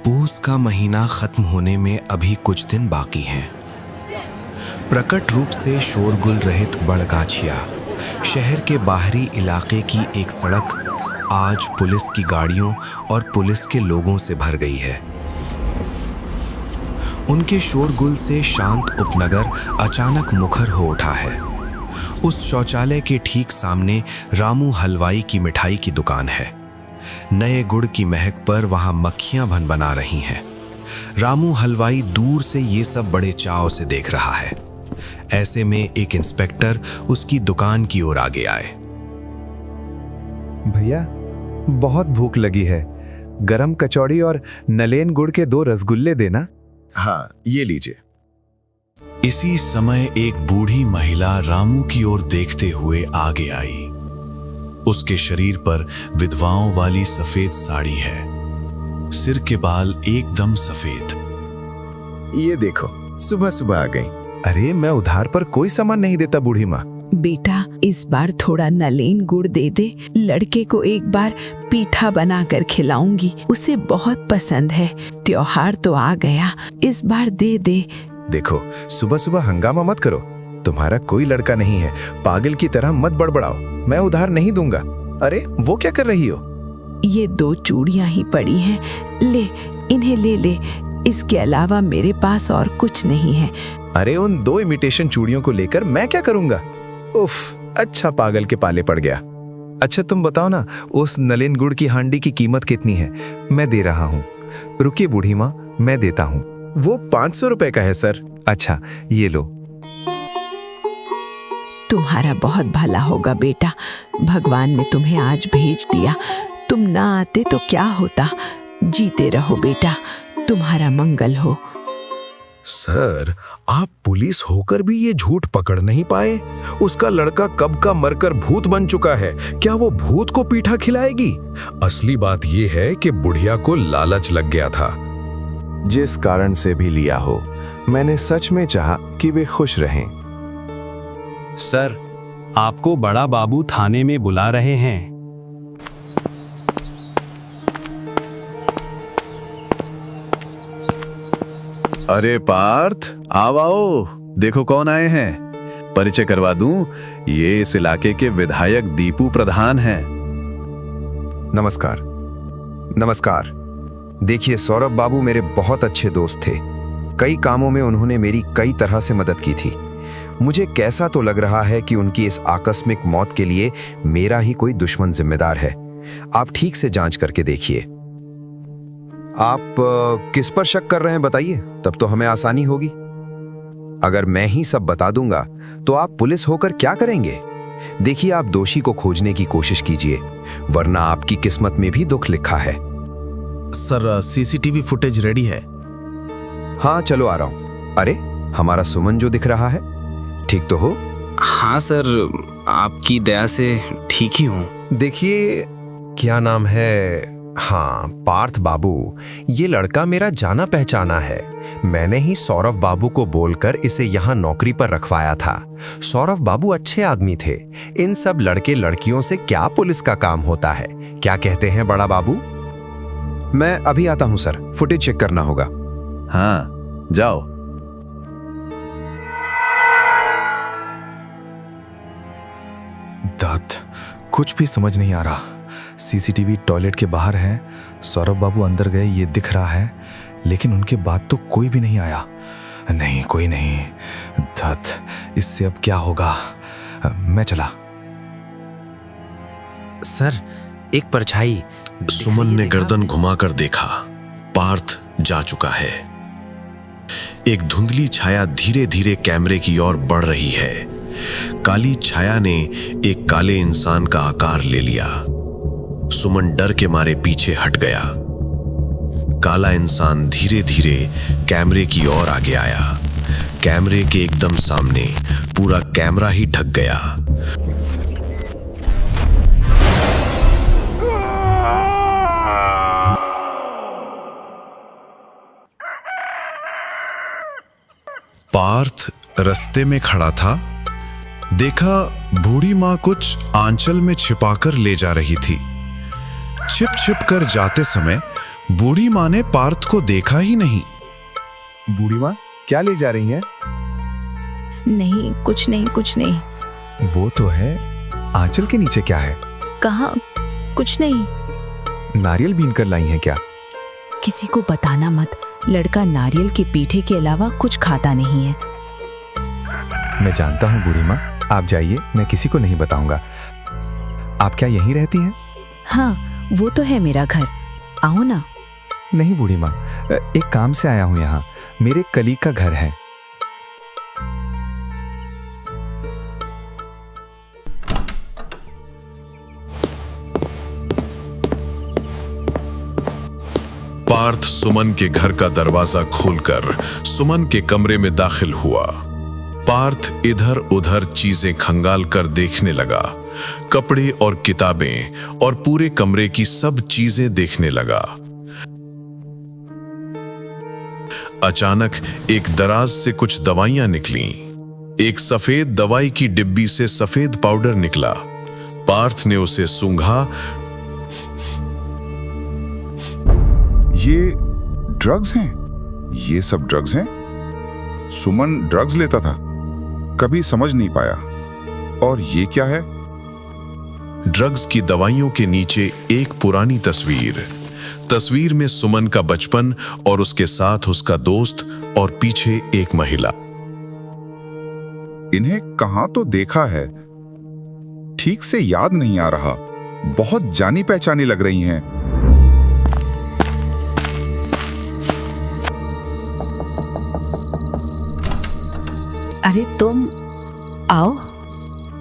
पूस का महीना खत्म होने में अभी कुछ दिन बाकी हैं। प्रकट रूप से शोरगुल रहित बड़गाछिया शहर के बाहरी इलाके की एक सड़क आज पुलिस की गाड़ियों और पुलिस के लोगों से भर गई है। उनके शोरगुल से शांत उपनगर अचानक मुखर हो उठा है। उस शौचालय के ठीक सामने रामू हलवाई की मिठाई की दुकान है। नए गुड़ की महक पर वहां मक्खियां भनभना रही हैं। रामू हलवाई दूर से ये सब बड़े चाव से देख रहा है। ऐसे में एक इंस्पेक्टर उसकी दुकान की ओर आगे आए। भैया, बहुत भूख लगी है। गरम कचौड़ी और नलेन गुड़ के 2 रसगुल्ले देना। हाँ, ये लीजिए। इसी समय एक बूढ़ी महिला रामू की ओर देखते हुए आगे आई। उसके शरीर पर विधवाओं वाली सफेद साड़ी है। सिर के बाल एकदम सफेद। ये देखो, सुबह सुबह आ गई। अरे, मैं उधार पर कोई सामान नहीं देता बूढ़ी माँ। बेटा, इस बार थोड़ा नलेन गुड़ दे दे। लड़के को एक बार पीठा बनाकर खिलाऊंगी, उसे बहुत पसंद है। त्योहार तो आ गया, इस बार दे दे। देखो, सुबह सुबह हंगामा मत करो। तुम्हारा कोई लड़का नहीं है, पागल की तरह मत बड़बड़ाओ। मैं उधार नहीं दूंगा। अरे, वो क्या कर रही हो? ये 2 चूड़ियां ही पड़ी हैं, ले, इन्हें ले ले। इसके अलावा मेरे पास और कुछ नहीं है। अरे, उन 2 इमिटेशन चूड़ियों को लेकर मैं क्या करूंगा? उफ, अच्छा पागल के पाले पड़ गया। अच्छा, तुम बताओ ना, उस नलेन गुड़ की हांडी की कीमत कितनी है? मैं दे रहा हूँ। रुकिए बूढ़ी माँ, मैं देता हूँ। वो 500 रुपए का है सर। अच्छा, ये लो। तुम्हारा बहुत भला होगा बेटा, भगवान ने तुम्हें आज भेज दिया। तुम ना आते तो क्या होता। जीते रहो बेटा, तुम्हारा मंगल हो। सर, आप पुलिस होकर भी ये झूठ पकड़ नहीं पाए? उसका लड़का कब का मरकर भूत बन चुका है, क्या वो भूत को पीठा खिलाएगी? असली बात ये है कि बुढ़िया को लालच लग गया था। जिस कारण से भी लिया हो, मैंने सच में चाहा कि वे खुश रहें। सर, आपको बड़ा बाबू थाने में बुला रहे हैं। अरे पार्थ, आओ, देखो कौन आए हैं। परिचय करवा दूं, ये इस इलाके के विधायक दीपू प्रधान हैं। नमस्कार। नमस्कार। देखिए, सौरभ बाबू मेरे बहुत अच्छे दोस्त थे। कई कामों में उन्होंने मेरी कई तरह से मदद की थी। मुझे कैसा तो लग रहा है कि उनकी इस आकस्मिक मौत के लिए मेरा ही कोई दुश्मन जिम्मेदार है। आप ठीक से जांच करके देखिए। आप किस पर शक कर रहे हैं बताइए, तब तो हमें आसानी होगी। अगर मैं ही सब बता दूंगा तो आप पुलिस होकर क्या करेंगे? देखिए, आप दोषी को खोजने की कोशिश कीजिए, वरना आपकी किस्मत में भी दुख लिखा है। सर, सीसीटीवी फुटेज रेडी है। हाँ, चलो आ रहा हूं। अरे, हमारा सुमन जो दिख रहा है, ठीक तो हो? हाँ सर, आपकी दया से ठीक ही हूँ। देखिए, क्या नाम है? हाँ, पार्थ बाबू। ये लड़का मेरा जाना पहचाना है। मैंने ही सौरभ बाबू को बोलकर इसे यहाँ नौकरी पर रखवाया था। सौरभ बाबू अच्छे आदमी थे। इन सब लड़के लड़कियों से क्या पुलिस का काम होता है? क्या कहते हैं बड़ा बाबू? मैं अभी आता हूं सर, फुटेज चेक करना होगा। हाँ, जाओ। दत्त, कुछ भी समझ नहीं आ रहा। सीसीटीवी टॉयलेट के बाहर है, सौरभ बाबू अंदर गए ये दिख रहा है, लेकिन उनके बाद तो कोई भी नहीं आया। नहीं, कोई नहीं। दत्त, इससे अब क्या होगा? मैं चला। सर, एक परछाई। सुमन ने गर्दन घुमाकर देखा। पार्थ जा चुका है। एक धुंधली छाया धीरे धीरे कैमरे की ओर बढ़ रही है। काली छाया ने एक काले इंसान का आकार ले लिया। सुमन डर के मारे पीछे हट गया। काला इंसान धीरे धीरे कैमरे की ओर आगे आया। कैमरे के एकदम सामने पूरा कैमरा ही ढक गया। पार्थ रास्ते में खड़ा था। देखा, बूढ़ी माँ कुछ आंचल में छिपाकर ले जा रही थी। छिप छिप कर जाते समय बूढ़ी माँ ने पार्थ को देखा ही नहीं। बूढ़ी माँ क्या ले जा रही हैं? नहीं, कुछ नहीं, कुछ नहीं। वो तो है, आंचल के नीचे क्या है? कहाँ? कुछ नहीं। नारियल बीन कर लाई हैं क्या? किसी को बताना मत, लड़का नारियल के पीठे के अलावा कुछ खाता नहीं है। मैं जानता हूँ बूढ़ी माँ, आप जाइए, मैं किसी को नहीं बताऊंगा। आप क्या यहीं रहती हैं? हाँ, वो तो है मेरा घर, आओ ना। नहीं बूढ़ी माँ, एक काम से आया हूँ यहाँ, मेरे कलीग का घर है। पार्थ सुमन के घर का दरवाजा खोलकर सुमन के कमरे में दाखिल हुआ। पार्थ इधर उधर चीजें खंगाल कर देखने लगा, कपड़े और किताबें और पूरे कमरे की सब चीजें देखने लगा। अचानक एक दराज से कुछ दवाइयां निकलीं। एक सफेद दवाई की डिब्बी से सफेद पाउडर निकला। पार्थ ने उसे सूंघा। ये ड्रग्स हैं? ये सब ड्रग्स हैं? सुमन ड्रग्स लेता था, कभी समझ नहीं पाया। और ये क्या है? ड्रग्स की दवाइयों के नीचे एक पुरानी तस्वीर। तस्वीर में सुमन का बचपन और उसके साथ उसका दोस्त और पीछे एक महिला। इन्हें कहां तो देखा है, ठीक से याद नहीं आ रहा। बहुत जानी पहचानी लग रही हैं। अरे तुम आओ।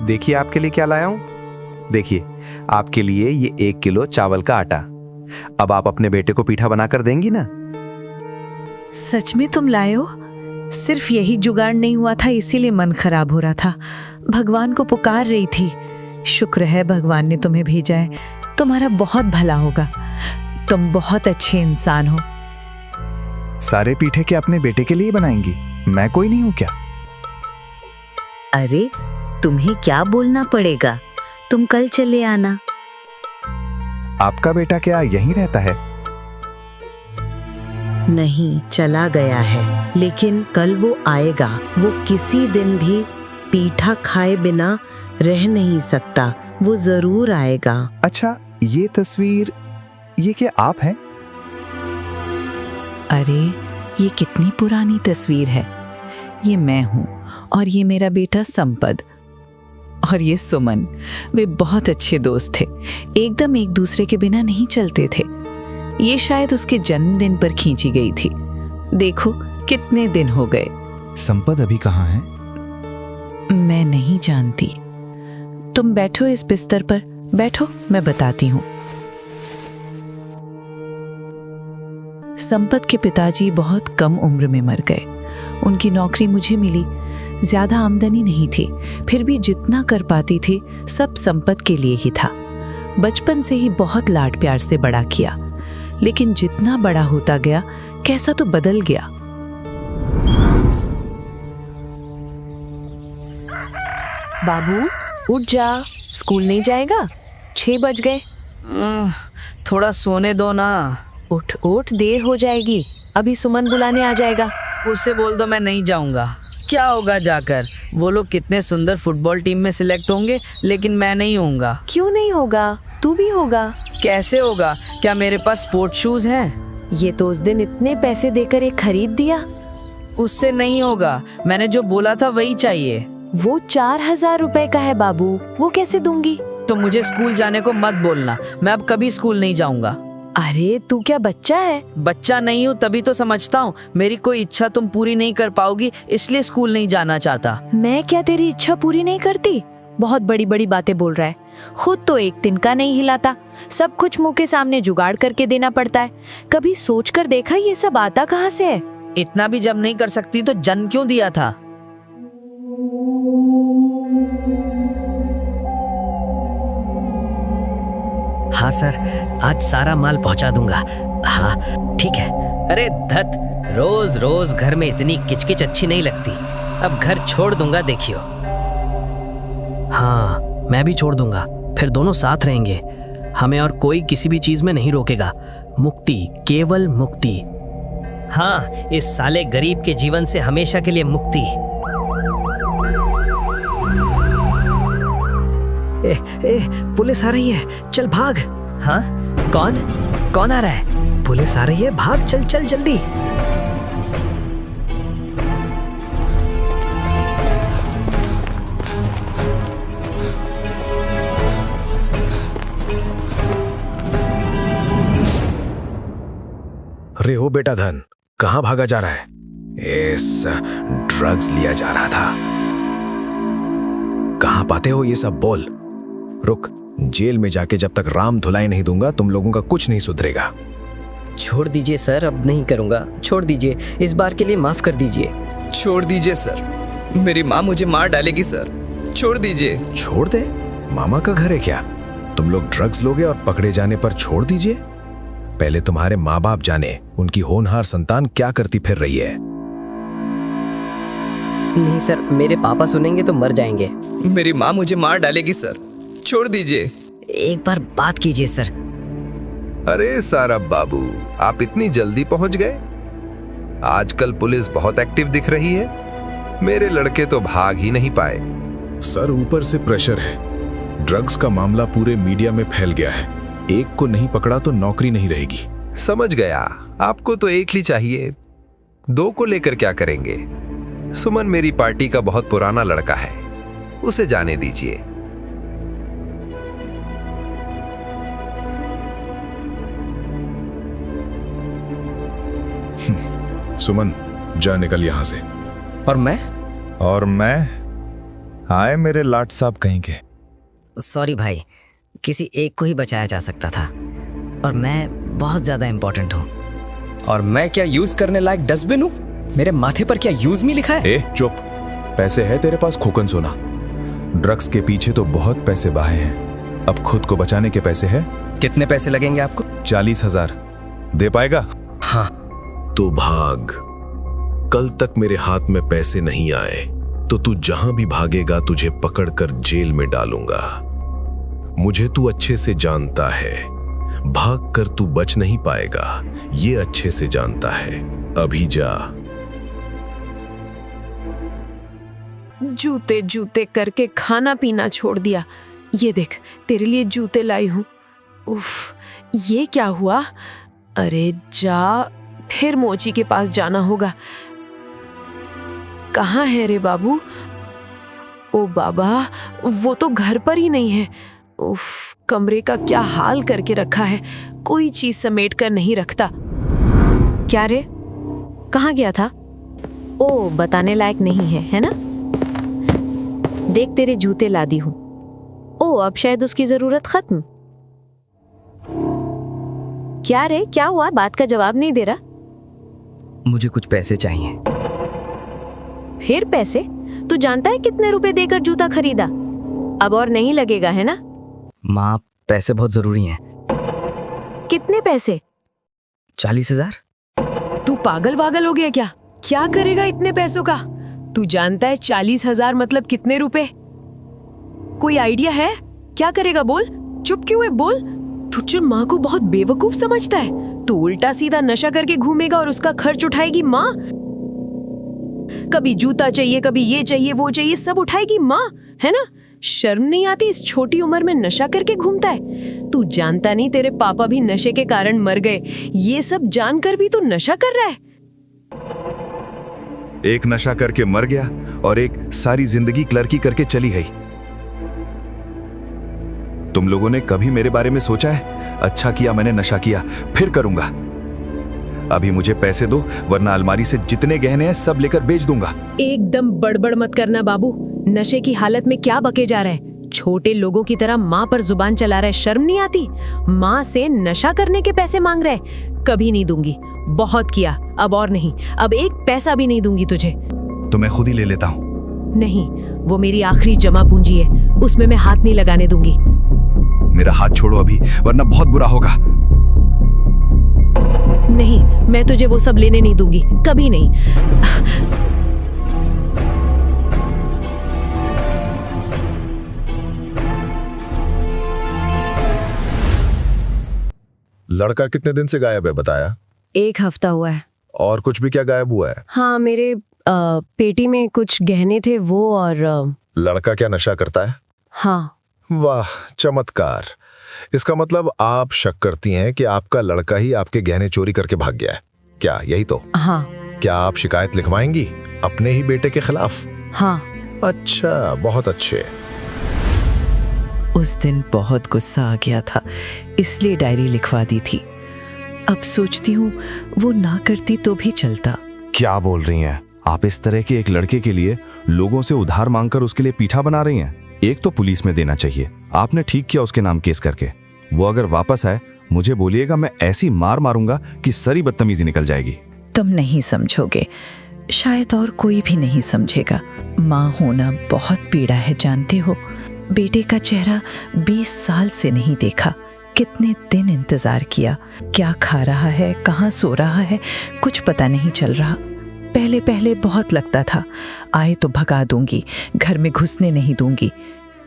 देखिए आपके लिए क्या लाया हूं। देखिए, आपके लिए ये 1 किलो चावल का आटा। अब आप अपने बेटे को पीठा बनाकर देंगी ना? सच में तुम लाए हो? सिर्फ यही जुगाड़ नहीं हुआ था, इसीलिए मन खराब हो रहा था। भगवान को पुकार रही थी। शुक्र है भगवान ने तुम्हें भेजा है। तुम्हारा बहुत भला होगा। तुम बहुत अच्छे इंसान हो। सारे पीठे क्या अपने बेटे के लिए बनाएंगी? मैं कोई नहीं हूं क्या? अरे तुम्हें क्या बोलना पड़ेगा, तुम कल चले आना। आपका बेटा क्या यहीं रहता है? नहीं, चला गया है, लेकिन कल वो आएगा। वो किसी दिन भी पीठा खाए बिना रह नहीं सकता। वो जरूर आएगा। अच्छा, ये तस्वीर, ये क्या आप हैं? अरे ये कितनी पुरानी तस्वीर है। ये मैं हूँ और ये मेरा बेटा संपद और ये सुमन। वे बहुत अच्छे दोस्त थे, एकदम एक दूसरे के बिना नहीं चलते थे। ये शायद उसके जन्मदिन पर खींची गई थी। देखो कितने दिन हो गए। संपद अभी कहाँ है? मैं नहीं जानती। तुम बैठो इस बिस्तर पर, बैठो, मैं बताती हूँ। संपत के पिताजी बहुत कम उम्र में मर गए। उनकी नौकरी मुझे मिली। ज्यादा आमदनी नहीं थी, फिर भी जितना कर पाती थी सब संपत के लिए ही था। बचपन से ही बहुत लाड प्यार से बड़ा किया, लेकिन जितना बड़ा होता गया कैसा तो बदल गया। बाबू उठ जा, स्कूल नहीं जाएगा? 6 बज गए। थोड़ा सोने दो ना। उठ उठ, देर हो जाएगी। अभी सुमन बुलाने आ जाएगा। उससे बोल दो मैं नहीं जाऊंगा। क्या होगा जाकर? वो लोग कितने सुंदर फुटबॉल टीम में सिलेक्ट होंगे, लेकिन मैं नहीं होऊंगा। क्यों नहीं होगा? तू भी होगा। कैसे होगा? क्या मेरे पास स्पोर्ट शूज हैं? ये तो उस दिन इतने पैसे देकर एक खरीद दिया। उससे नहीं होगा। मैंने जो बोला था वही चाहिए। वो 4000 रुपए का है बाबू, वो कैसे दूंगी? तो मुझे स्कूल जाने को मत बोलना। मैं अब कभी स्कूल नहीं जाऊंगा। अरे तू क्या बच्चा है? बच्चा नहीं हूँ, तभी तो समझता हूँ मेरी कोई इच्छा तुम पूरी नहीं कर पाओगी, इसलिए स्कूल नहीं जाना चाहता। मैं क्या तेरी इच्छा पूरी नहीं करती? बहुत बड़ी बड़ी बातें बोल रहा है। खुद तो एक दिन का नहीं हिलाता, सब कुछ मुंह के सामने जुगाड़ करके देना पड़ता है। कभी सोच कर देखा ये सब आता कहाँ से है? इतना भी जब नहीं कर सकती तो जन्म क्यों दिया था? हाँ सर, आज सारा माल पहुंचा दूंगा। हाँ ठीक है। अरे धत, रोज रोज घर में इतनी किचकिच अच्छी नहीं लगती। अब घर छोड़ दूंगा, देखियो। हाँ, मैं भी छोड़ दूंगा, फिर दोनों साथ रहेंगे। हमें और कोई किसी भी चीज में नहीं रोकेगा। मुक्ति, केवल मुक्ति। हाँ, इस साले गरीब के जीवन से हमेशा के लिए मुक्ति। पुलिस आ रही है, चल भाग। हाँ, कौन आ रहा है? पुलिस आ रही है, भाग, चल चल जल्दी। अरे ओ बेटा धन, कहाँ भागा जा रहा है? इस ड्रग्स लिया जा रहा था। कहाँ पाते हो ये सब, बोल। रुक, जेल में जाके जब तक राम धुलाई नहीं दूंगा तुम लोगों का कुछ नहीं सुधरेगा। छोड़ दीजिए सर, अब नहीं करूंगा। छोड़ दीजिए, इस बार के लिए माफ कर दीजिए। छोड़ दीजिए सर, मेरी माँ मुझे मार डालेगी सर, छोड़ दीजिए। छोड़ दे? मामा का घर है क्या? तुम लोग ड्रग्स लोगे और पकड़े जाने पर छोड़ दीजिए? पहले तुम्हारे माँ बाप जाने उनकी होनहार संतान क्या करती फिर रही है। नहीं सर, मेरे पापा सुनेंगे तो मर जाएंगे। मेरी माँ मुझे मार डालेगी सर, छोड़ दीजिए। एक बार बात कीजिए सर। अरे सौरभ बाबू, आप इतनी जल्दी पहुंच गए? आजकल पुलिस बहुत एक्टिव दिख रही है। मेरे लड़के तो भाग ही नहीं पाए। सर, ऊपर से प्रेशर है। ड्रग्स का मामला पूरे मीडिया में फैल गया है। एक को नहीं पकड़ा तो नौकरी नहीं रहेगी। समझ गया, आपको तो एक ही चाहिए, दो को लेकर क्या करेंगे? सुमन मेरी पार्टी का बहुत पुराना लड़का है, उसे जाने दीजिए। सुमन, जा निकल यहां से। और मैं? और मैं? आए मेरे लाट साहब कहीं के। सॉरी भाई, किसी एक को ही बचाया जा सकता था, और मैं बहुत ज्यादा इंपॉर्टेंट हूँ। और मैं क्या यूज करने लायक डस्टबिन हूँ? मेरे माथे पर क्या यूज मी लिखा है? ए चुप, पैसे है तेरे पास खोकन सोना। ड्रग्स के पीछे तो बहुत पैसे बहाए हैं, अब खुद को बचाने के पैसे हैं। कितने पैसे लगेंगे आपको? 40,000 दे पाएगा? हाँ। तो भाग। कल तक मेरे हाथ में पैसे नहीं आए तो तू जहां भी भागेगा तुझे पकड़कर जेल में डालूंगा। मुझे तू अच्छे से जानता है, भाग कर तू बच नहीं पाएगा, ये अच्छे से जानता है। अभी जा। जूते जूते करके खाना पीना छोड़ दिया। ये देख, तेरे लिए जूते लाई हूं। उफ, ये क्या हुआ? अरे जा, फिर मोची के पास जाना होगा। कहाँ है रे बाबू? ओ बाबा, वो तो घर पर ही नहीं है। उफ, कमरे का क्या हाल करके रखा है, कोई चीज समेट कर नहीं रखता। क्या रे, कहाँ गया था? ओ, बताने लायक नहीं है, है ना? देख, तेरे जूते ला दी हूं। ओ, अब शायद उसकी जरूरत खत्म। क्या रे, क्या हुआ? बात का जवाब नहीं दे रहा। मुझे कुछ पैसे चाहिए। फिर पैसे? तू जानता है कितने रुपए देकर जूता खरीदा? अब और नहीं लगेगा, है ना? माँ, पैसे बहुत जरूरी हैं। कितने पैसे? 40,000। तू पागल वागल हो गया क्या? क्या करेगा इतने पैसों का? तू जानता है 40,000 मतलब कितने रुपए? कोई आइडिया है? क्या करेगा बोल? चुप क्यों है, बोल। तुझे माँ को बहुत बेवकूफ समझता है। तू उल्टा सीधा नशा करके घूमेगा और उसका खर्च उठाएगी माँ। कभी जूता चाहिए, कभी ये चाहिए, वो चाहिए, सब उठाएगी माँ, है ना? शर्म नहीं आती? इस छोटी उम्र में नशा करके घूमता है। तू जानता नहीं तेरे पापा भी नशे के कारण मर गए। ये सब जानकर भी तू नशा कर रहा है। एक नशा करके मर गया और एक सारी जिंदगी क्लर्की करके चली गई। तुम लोगों ने कभी मेरे बारे में सोचा है? अच्छा किया मैंने नशा किया, फिर करूंगा। अभी मुझे पैसे दो, वरना अलमारी से जितने गहने हैं सब लेकर बेच दूंगा। एकदम बड़बड़ मत करना बाबू। नशे की हालत में क्या बके जा रहा है? छोटे लोगों की तरह माँ पर जुबान चला रहा है, शर्म नहीं आती? माँ से नशा करने के पैसे मांग रहे? कभी नहीं दूंगी, बहुत किया, अब और नहीं। अब एक पैसा भी नहीं दूंगी तुझे। तो मैं खुद ही ले लेता हूँ। नहीं, वो मेरी आखिरी जमा पूंजी है, उसमें मैं हाथ नहीं लगाने दूंगी। मेरा हाथ छोड़ो अभी, वरना बहुत बुरा होगा। नहीं, मैं तुझे वो सब लेने नहीं दूंगी, कभी नहीं। लड़का कितने दिन से गायब है बताया? 1 हफ्ता हुआ है। और कुछ भी क्या गायब हुआ है? हाँ, मेरे पेटी में कुछ गहने थे वो, और लड़का क्या नशा करता है? हाँ। वाह, चमत्कार। इसका मतलब आप शक करती हैं कि आपका लड़का ही आपके गहने चोरी करके भाग गया है, क्या यही तो? हाँ। क्या आप शिकायत लिखवाएंगी अपने ही बेटे के खिलाफ? हाँ। अच्छा, बहुत अच्छे। उस दिन बहुत गुस्सा आ गया था, इसलिए डायरी लिखवा दी थी। अब सोचती हूँ वो ना करती तो भी चलता। क्या बोल रही हैं आप? इस तरह के एक लड़के के लिए लोगों से उधार मांगकर उसके लिए पीठा बना रही हैं? एक तो पुलिस में देना चाहिए। आपने ठीक किया उसके नाम केस करके। वो अगर वापस आए मुझे बोलिएगा, मैं ऐसी मार मारूंगा कि सारी बदतमीजी निकल जाएगी। तुम नहीं समझोगे, शायद और कोई भी नहीं समझेगा। माँ होना बहुत पीड़ा है, जानते हो। बेटे का चेहरा 20 साल से नहीं देखा। कितने दिन इंतजार किया, क्या खा रहा है, कहाँ सो रहा है, कुछ पता नहीं चल रहा। पहले पहले बहुत लगता था आए तो भगा दूंगी, घर में घुसने नहीं दूंगी।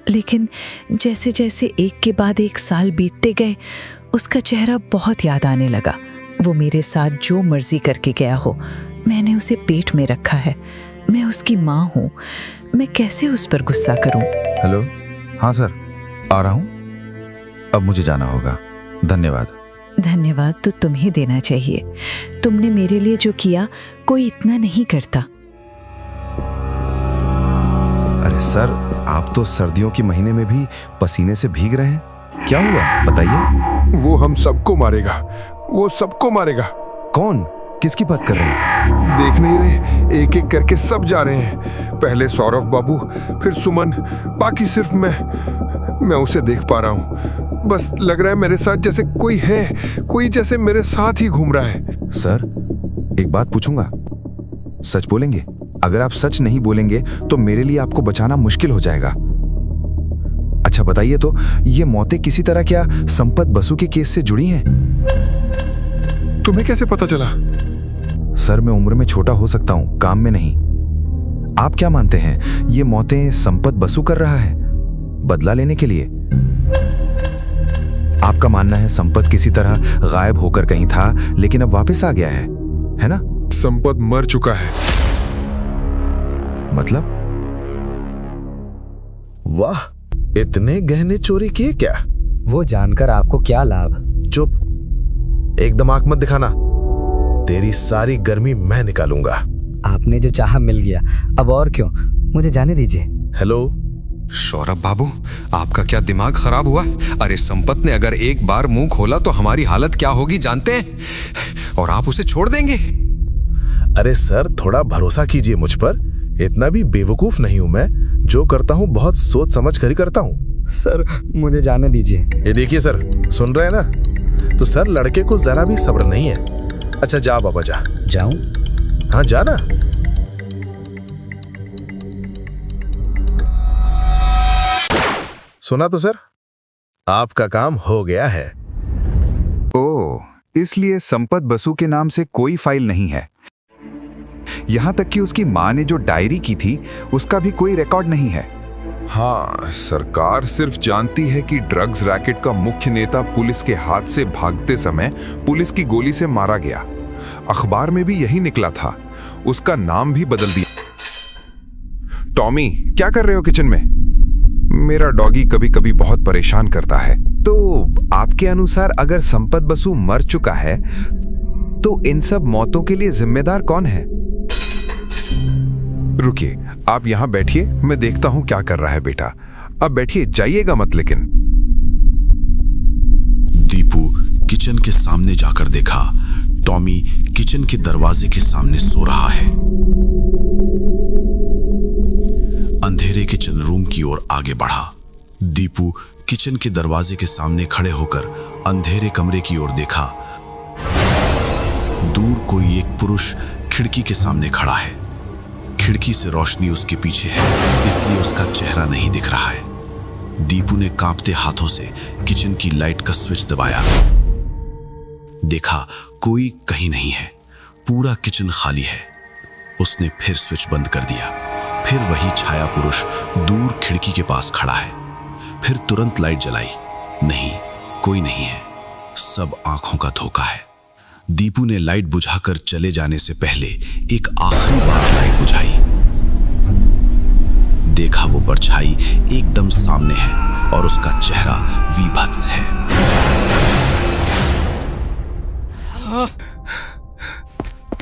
लेकिन जैसे जैसे एक के बाद एक साल बीतते गए, उसका चेहरा बहुत याद आने लगा। वो मेरे साथ जो मर्जी करके गया हो, मैंने उसे पेट में रखा है। मैं उसकी माँ हूँ, मैं कैसे उस पर गुस्सा करूँ? हेलो, हाँ सर, आ रहा हूँ। अब मुझे जाना होगा, धन्यवाद। धन्यवाद तो तुम्हें देना चाहिए। तुमने मेरे लिए जो किया कोई इतना नहीं करता। अरे सर, आप तो सर्दियों के महीने में भी पसीने से भीग रहे हैं, क्या हुआ बताइए? वो हम सबको मारेगा, वो सबको मारेगा। कौन? किसकी बात कर रहे हैं? देख नहीं रहे, एक एक करके सब जा रहे हैं। पहले सौरभ बाबू, फिर सुमन, बाकी सिर्फ मैं उसे देख पा रहा हूँ। बस लग रहा है मेरे साथ जैसे कोई है, कोई जैसे मेरे साथ ही घूम रहा है। सर, एक बात पूछूंगा, सच बोलेंगे? अगर आप सच नहीं बोलेंगे तो मेरे लिए आपको बचाना मुश्किल हो जाएगा। अच्छा बताइए तो, ये मौतें किसी तरह क्या संपत बसु के केस से जुड़ी हैं? तुम्हें कैसे पता चला? सर, मैं उम्र में छोटा हो सकता हूं, काम में नहीं। आप क्या मानते हैं ये मौतें संपत बसु कर रहा है बदला लेने के लिए? आपका मानना है संपत किसी तरह गायब होकर कहीं था, लेकिन अब वापस आ गया है ना? संपत मर चुका है। मतलब? वाह, इतने गहने चोरी किए क्या? वो जानकर आपको क्या लाभ? चुप, एकदम आंख मत दिखाना। तेरी सारी गर्मी मैं निकालूंगा। आपने जो चाहा मिल गया, अब और क्यों? मुझे जाने दीजिए। हेलो सौरभ बाबू, आपका क्या दिमाग खराब हुआ? अरे संपत ने अगर एक बार मुंह खोला तो हमारी हालत क्या होगी जानते हैं? और आप उसे छोड़ देंगे? अरे सर, थोड़ा भरोसा कीजिए मुझ पर। इतना भी बेवकूफ नहीं हूं मैं। जो करता हूं बहुत सोच समझ कर ही करता हूं। सर, मुझे जाने दीजिए। ये देखिए सर, सुन रहे हैं ना? तो सर, लड़के को जरा भी सब्र नहीं है। अच्छा जा बाबा, जा। जाऊं? हाँ जा ना। सुना तो सर, आपका काम हो गया है। ओह, इसलिए संपत बसु के नाम से कोई फाइल नहीं है। यहां तक कि उसकी मां ने जो डायरी की थी उसका भी कोई रिकॉर्ड नहीं है। हाँ, सरकार सिर्फ जानती है कि ड्रग्स रैकेट का मुख्य नेता पुलिस के हाथ से भागते समय पुलिस की गोली से मारा गया। अखबार में भी यही निकला था। उसका नाम भी बदल दिया। टॉमी, क्या कर रहे हो किचन में? मेरा डॉगी कभी कभी बहुत परेशान करता है। तो आपके अनुसार अगर संपत बसु मर चुका है तो इन सब मौतों के लिए जिम्मेदार कौन है? रुकिए, आप यहां बैठिए, मैं देखता हूं क्या कर रहा है बेटा। अब बैठिए, जाइएगा मत लेकिन। दीपू किचन के सामने जाकर देखा, टॉमी किचन के दरवाजे के सामने सो रहा है। अंधेरे किचन रूम की ओर आगे बढ़ा। दीपू किचन के दरवाजे के सामने खड़े होकर अंधेरे कमरे की ओर देखा। दूर कोई एक पुरुष खिड़की के सामने खड़ा है। खिड़की से रोशनी उसके पीछे है, इसलिए उसका चेहरा नहीं दिख रहा है। दीपू ने कांपते हाथों से किचन की लाइट का स्विच दबाया। देखा कोई कहीं नहीं है, पूरा किचन खाली है। उसने फिर स्विच बंद कर दिया। फिर वही छाया पुरुष दूर खिड़की के पास खड़ा है। फिर तुरंत लाइट जलाई। नहीं, कोई नहीं है। सब आंखों का धोखा है। दीपू ने लाइट बुझाकर चले जाने से पहले एक आखिरी बार लाइट बुझाई। देखा वो परछाई एकदम सामने है और उसका चेहरा विभत्स है।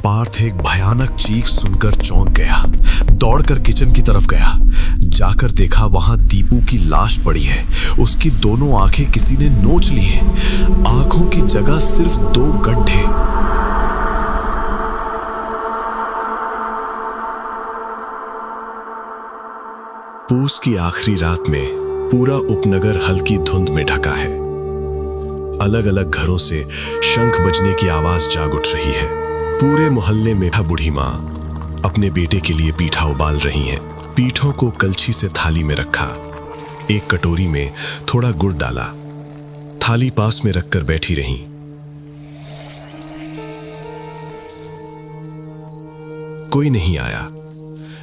पार्थ एक भयानक चीख सुनकर चौंक गया। दौड़कर किचन की तरफ गया। जाकर देखा वहां दीपू की लाश पड़ी है। उसकी दोनों आंखें किसी ने नोच ली हैं। आंखों की जगह सिर्फ 2 गड्ढे। पूस की आखिरी रात में पूरा उपनगर हल्की धुंध में ढका है। अलग अलग घरों से शंख बजने की आवाज जाग उठ रही है। पूरे मोहल्ले में बूढ़ी माँ अपने बेटे के लिए पीठा उबाल रही हैं। पीठों को कलछी से थाली में रखा। एक कटोरी में थोड़ा गुड़ डाला। थाली पास में रखकर बैठी रहीं। कोई नहीं आया।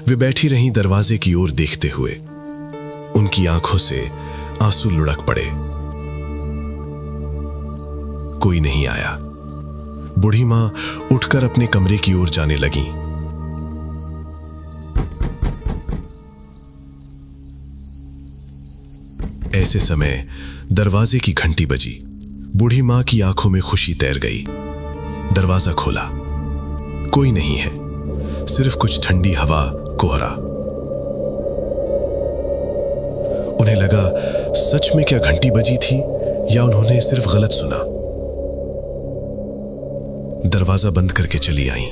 वे बैठी रहीं दरवाजे की ओर देखते हुए। उनकी आंखों से आंसू लुढ़क पड़े। कोई नहीं आया। बूढ़ी मां उठकर अपने कमरे की ओर जाने लगी। ऐसे समय दरवाजे की घंटी बजी। बूढ़ी मां की आंखों में खुशी तैर गई। दरवाजा खोला। कोई नहीं है, सिर्फ कुछ ठंडी हवा, कोहरा। उन्हें लगा सच में क्या घंटी बजी थी या उन्होंने सिर्फ गलत सुना। दरवाजा बंद करके चली आई।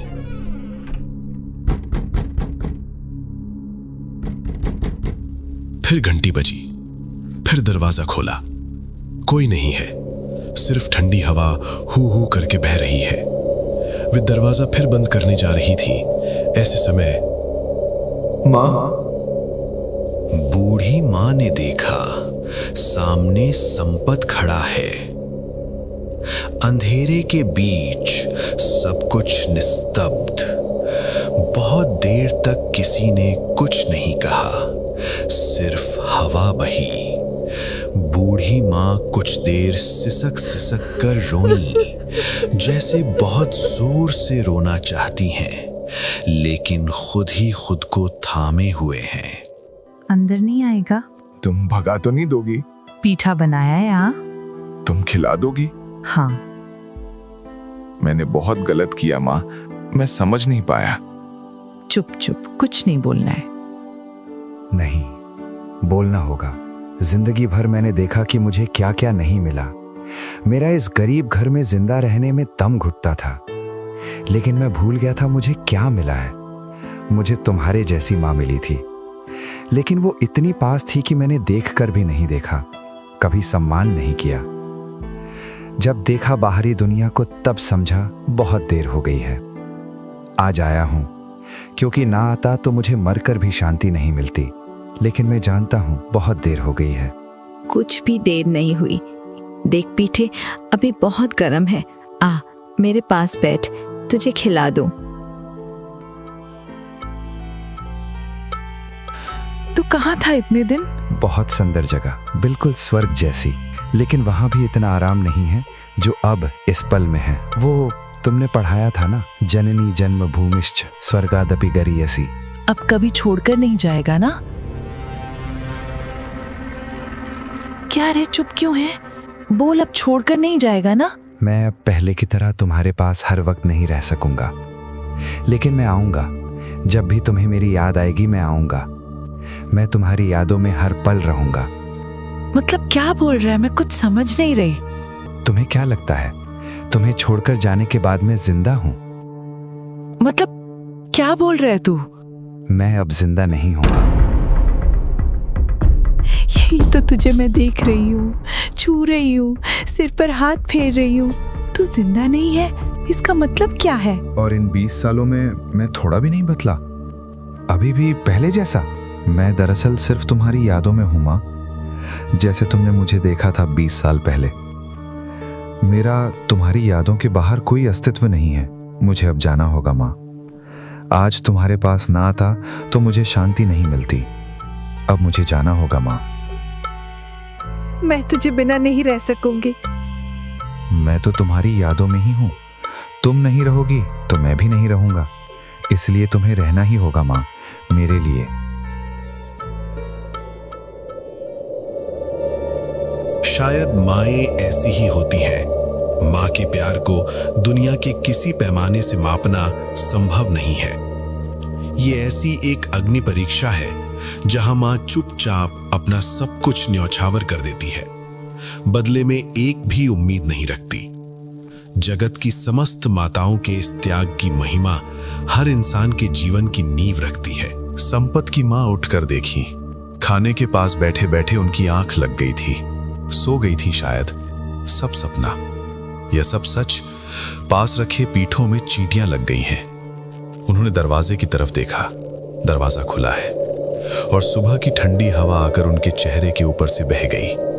फिर घंटी बजी। फिर दरवाजा खोला। कोई नहीं है, सिर्फ ठंडी हवा हू हू करके बह रही है। वे दरवाजा फिर बंद करने जा रही थी। ऐसे समय मां। बूढ़ी मां ने देखा सामने संपत खड़ा है। अंधेरे के बीच सब कुछ निस्तब्ध। बहुत देर तक किसी ने कुछ नहीं कहा, सिर्फ हवा बही। बूढ़ी मां कुछ देर सिसक सिसक कर रोईं, जैसे बहुत जोर से रोना चाहती हैं, लेकिन खुद ही खुद को थामे हुए हैं। अंदर नहीं आएगा? तुम भगा तो नहीं दोगी? पीठा बनाया है यहाँ? तुम खिला दोगी? हाँ। मैंने बहुत गलत किया माँ, मैं समझ नहीं पाया। चुप चुप, कुछ नहीं बोलना है। नहीं, बोलना होगा। जिंदगी भर मैंने देखा कि मुझे क्या क्या नहीं मिला। मेरा इस गरीब घर में जिंदा रहने में दम घुटता था, लेकिन मैं भूल गया था मुझे क्या मिला है। मुझे तुम्हारे जैसी माँ मिली थी, लेकिन वो इतनी पास थी कि मैंने देख कर भी नहीं देखा, कभी सम्मान नहीं किया। जब देखा बाहरी दुनिया को तब समझा बहुत देर हो गई है। आज आया हूं क्योंकि ना आता तो मुझे मरकर भी शांति नहीं मिलती, लेकिन मैं जानता हूं बहुत देर हो गई है। कुछ भी देर नहीं हुई। देख पीठे, अभी बहुत गर्म है। आ मेरे पास बैठ, तुझे खिला दूं। तू कहाँ था इतने दिन? बहुत सुंदर जगह, बिल्कुल स्वर्ग जैसी, लेकिन वहां भी इतना आराम नहीं है जो अब इस पल में है। वो तुमने पढ़ाया था ना, जननी जन्म भूमिश्च स्वर्गादपि गरीयसी। अब कभी छोड़कर नहीं जाएगा ना? क्या रे, चुप क्यों है? बोल, अब छोड़कर नहीं जाएगा ना? मैं अब पहले की तरह तुम्हारे पास हर वक्त नहीं रह सकूंगा, लेकिन मैं आऊंगा। जब भी तुम्हें मेरी याद आएगी मैं आऊंगा। मैं तुम्हारी यादों में हर पल रहूंगा। मतलब क्या बोल रहा है? मैं कुछ समझ नहीं रही। तुम्हें क्या लगता है तुम्हें छोड़कर जाने के बाद मैं जिंदा हूं? मतलब क्या बोल रहा है तू? मैं अब जिंदा नहीं हूं। यही तो तुझे मैं देख रही हूँ, छू रही हूँ, सिर पर हाथ फेर रही हूँ। तू जिंदा नहीं है, इसका मतलब क्या है? और इन 20 सालों में मैं थोड़ा भी नहीं बदला, अभी भी पहले जैसा। मैं दरअसल सिर्फ तुम्हारी यादों में हूं माँ, जैसे तुमने मुझे देखा था 20 साल पहले। मेरा तुम्हारी यादों के बाहर कोई अस्तित्व नहीं है। मुझे अब जाना होगा माँ। आज तुम्हारे पास ना आता तो मुझे शांति नहीं मिलती। अब मुझे जाना होगा माँ। मैं तुझे बिना नहीं रह सकूंगी। मैं तो तुम्हारी यादों में ही हूँ। तुम नहीं रहोगी तो मैं भी नहीं रहूंगा, इसलिए तुम्हें रहना ही होगा माँ, मेरे लिए। शायद माएं ऐसी ही होती हैं। माँ के प्यार को दुनिया के किसी पैमाने से मापना संभव नहीं है। ये ऐसी एक अग्नि परीक्षा है जहां माँ चुपचाप अपना सब कुछ न्यौछावर कर देती है, बदले में एक भी उम्मीद नहीं रखती। जगत की समस्त माताओं के इस त्याग की महिमा हर इंसान के जीवन की नींव रखती है। संपत की माँ उठकर देखी। खाने के पास बैठे बैठे उनकी आंख लग गई थी। सो गई थी शायद। सब सपना, यह सब सच। पास रखे पीठों में चींटियां लग गई हैं। उन्होंने दरवाजे की तरफ देखा। दरवाजा खुला है और सुबह की ठंडी हवा आकर उनके चेहरे के ऊपर से बह गई।